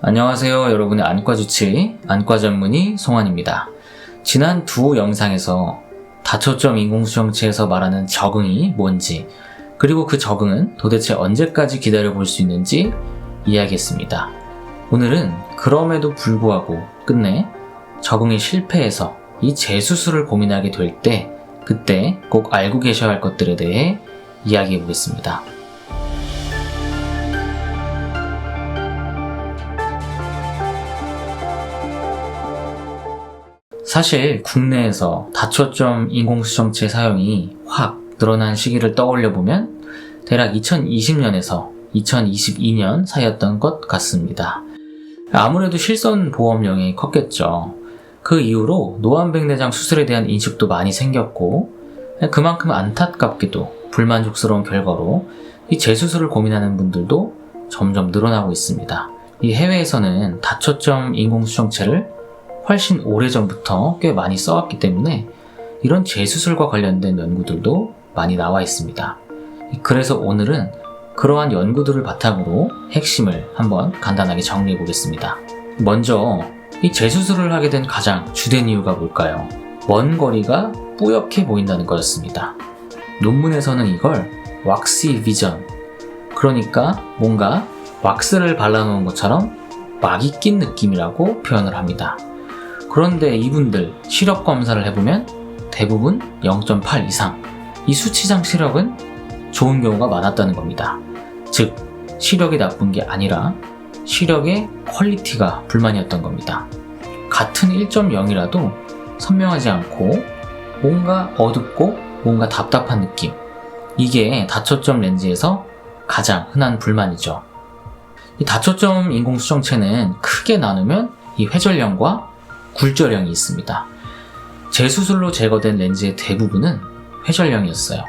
안녕하세요. 여러분의 안과주치, 안과전문의 송환입니다. 지난 두 영상에서 다초점 인공수정체에서 말하는 적응이 뭔지, 그리고 그 적응은 도대체 언제까지 기다려볼 수 있는지 이야기했습니다. 오늘은 그럼에도 불구하고 끝내 적응이 실패해서 이 재수술을 고민하게 될 때, 그때 꼭 알고 계셔야 할 것들에 대해 이야기해 보겠습니다. 사실 국내에서 다초점 인공수정체 사용이 확 늘어난 시기를 떠올려 보면 대략 2020년에서 2022년 사이였던 것 같습니다. 아무래도 실손 보험 영향이 컸겠죠. 그 이후로 노안백내장 수술에 대한 인식도 많이 생겼고, 그만큼 안타깝게도 불만족스러운 결과로 이 재수술을 고민하는 분들도 점점 늘어나고 있습니다. 이 해외에서는 다초점 인공수정체를 훨씬 오래전부터 꽤 많이 써왔기 때문에 이런 재수술과 관련된 연구들도 많이 나와 있습니다. 그래서 오늘은 그러한 연구들을 바탕으로 핵심을 한번 간단하게 정리해 보겠습니다. 먼저 이 재수술을 하게 된 가장 주된 이유가 뭘까요? 먼 거리가 뿌옇게 보인다는 거였습니다. 논문에서는 이걸 왁시 비전, 그러니까 뭔가 왁스를 발라놓은 것처럼 막이 낀 느낌이라고 표현을 합니다. 그런데 이분들 시력 검사를 해보면 대부분 0.8 이상, 이 수치상 시력은 좋은 경우가 많았다는 겁니다. 즉, 시력이 나쁜 게 아니라 시력의 퀄리티가 불만이었던 겁니다. 같은 1.0이라도 선명하지 않고 뭔가 어둡고 뭔가 답답한 느낌, 이게 다초점 렌즈에서 가장 흔한 불만이죠. 이 다초점 인공수정체는 크게 나누면 이 회전형과 굴절형이 있습니다. 재수술로 제거된 렌즈의 대부분은 회전형이었어요.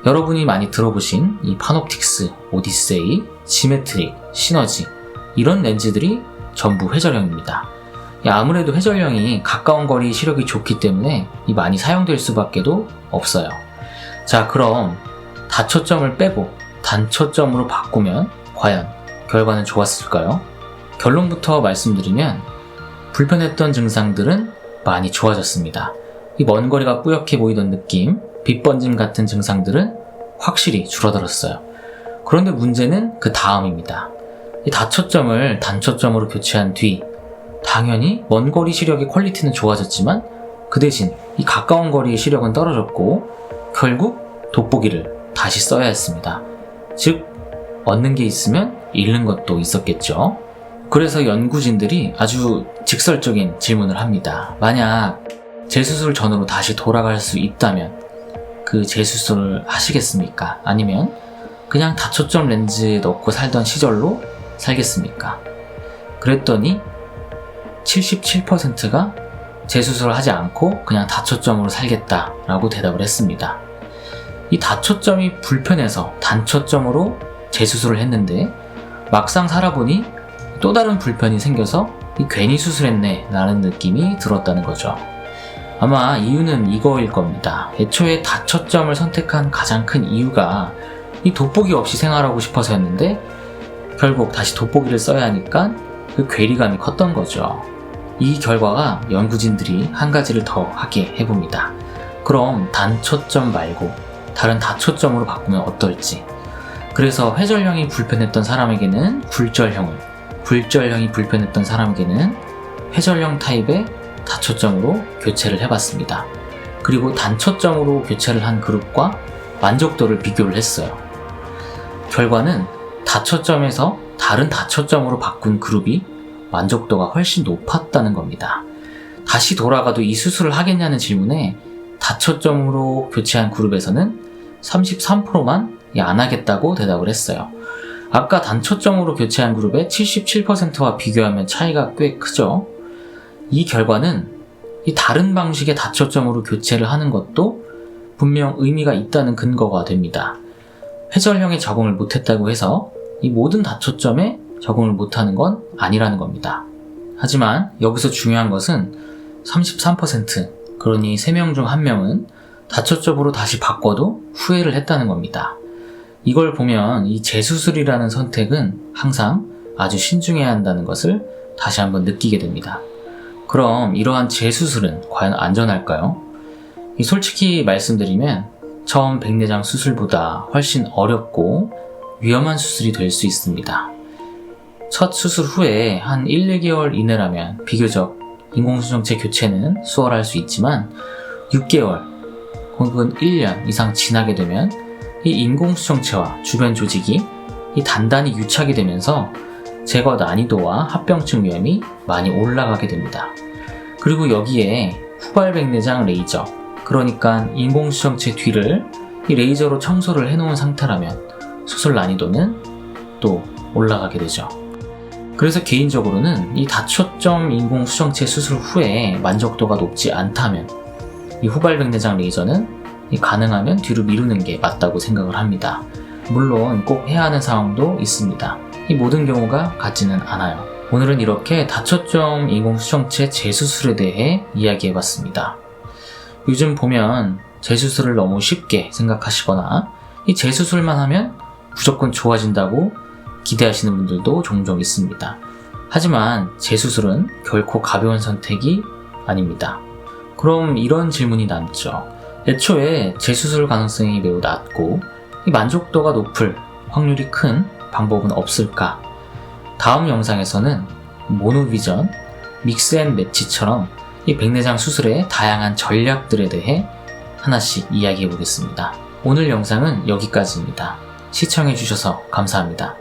여러분이 많이 들어보신 이 파놉틱스, 오디세이, 지메트릭, 시너지, 이런 렌즈들이 전부 회전형입니다. 아무래도 회전형이 가까운 거리 시력이 좋기 때문에 많이 사용될 수밖에도 없어요. 자, 그럼 다초점을 빼고 단초점으로 바꾸면 과연 결과는 좋았을까요? 결론부터 말씀드리면 불편했던 증상들은 많이 좋아졌습니다. 이 먼 거리가 뿌옇게 보이던 느낌, 빛 번짐 같은 증상들은 확실히 줄어들었어요. 그런데 문제는 그 다음입니다. 이 다초점을 단초점으로 교체한 뒤 당연히 먼 거리 시력의 퀄리티는 좋아졌지만 그 대신 이 가까운 거리의 시력은 떨어졌고 결국 돋보기를 다시 써야 했습니다. 즉, 얻는 게 있으면 잃는 것도 있었겠죠. 그래서 연구진들이 아주 직설적인 질문을 합니다. 만약 재수술 전으로 다시 돌아갈 수 있다면 그 재수술을 하시겠습니까? 아니면 그냥 다초점 렌즈에 넣고 살던 시절로 살겠습니까? 그랬더니 77%가 재수술을 하지 않고 그냥 다초점으로 살겠다라고 대답을 했습니다. 이 다초점이 불편해서 단초점으로 재수술을 했는데 막상 살아보니 또 다른 불편이 생겨서 괜히 수술했네 라는 느낌이 들었다는 거죠. 아마 이유는 이거일 겁니다. 애초에 다초점을 선택한 가장 큰 이유가 이 돋보기 없이 생활하고 싶어서였는데 결국 다시 돋보기를 써야 하니까 그 괴리감이 컸던 거죠. 이 결과가 연구진들이 한 가지를 더 하게 해봅니다. 그럼 단초점 말고 다른 다초점으로 바꾸면 어떨지. 그래서 회전형이 불편했던 사람에게는 굴절형을, 굴절형이 불편했던 사람에게는 회전형 타입의 다초점으로 교체를 해봤습니다. 그리고 단초점으로 교체를 한 그룹과 만족도를 비교를 했어요. 결과는 다초점에서 다른 다초점으로 바꾼 그룹이 만족도가 훨씬 높았다는 겁니다. 다시 돌아가도 이 수술을 하겠냐는 질문에 다초점으로 교체한 그룹에서는 33%만 안 하겠다고 대답을 했어요. 아까 단초점으로 교체한 그룹의 77%와 비교하면 차이가 꽤 크죠. 이 결과는 이 다른 방식의 다초점으로 교체를 하는 것도 분명 의미가 있다는 근거가 됩니다. 회전형에 적응을 못했다고 해서 이 모든 다초점에 적응을 못하는 건 아니라는 겁니다. 하지만 여기서 중요한 것은 33%, 그러니 3명 중 1명은 다초점으로 다시 바꿔도 후회를 했다는 겁니다. 이걸 보면 이 재수술이라는 선택은 항상 아주 신중해야 한다는 것을 다시 한번 느끼게 됩니다. 그럼 이러한 재수술은 과연 안전할까요? 솔직히 말씀드리면 처음 백내장 수술보다 훨씬 어렵고 위험한 수술이 될 수 있습니다. 첫 수술 후에 한 1, 2개월 이내라면 비교적 인공수정체 교체는 수월할 수 있지만 6개월 혹은 1년 이상 지나게 되면 이 인공수정체와 주변 조직이 단단히 유착이 되면서 제거 난이도와 합병증 위험이 많이 올라가게 됩니다. 그리고 여기에 후발백내장 레이저, 그러니까 인공수정체 뒤를 이 레이저로 청소를 해놓은 상태라면 수술 난이도는 또 올라가게 되죠. 그래서 개인적으로는 이 다초점 인공수정체 수술 후에 만족도가 높지 않다면 이 후발백내장 레이저는 가능하면 뒤로 미루는 게 맞다고 생각을 합니다. 물론 꼭 해야 하는 상황도 있습니다. 이 모든 경우가 같지는 않아요. 오늘은 이렇게 다초점 인공수정체 재수술에 대해 이야기해봤습니다. 요즘 보면 재수술을 너무 쉽게 생각하시거나 이 재수술만 하면 무조건 좋아진다고 기대하시는 분들도 종종 있습니다. 하지만 재수술은 결코 가벼운 선택이 아닙니다. 그럼 이런 질문이 남죠. 애초에 재수술 가능성이 매우 낮고 이 만족도가 높을 확률이 큰 방법은 없을까? 다음 영상에서는 모노비전, 믹스앤매치처럼 이 백내장 수술의 다양한 전략들에 대해 하나씩 이야기해 보겠습니다. 오늘 영상은 여기까지입니다. 시청해 주셔서 감사합니다.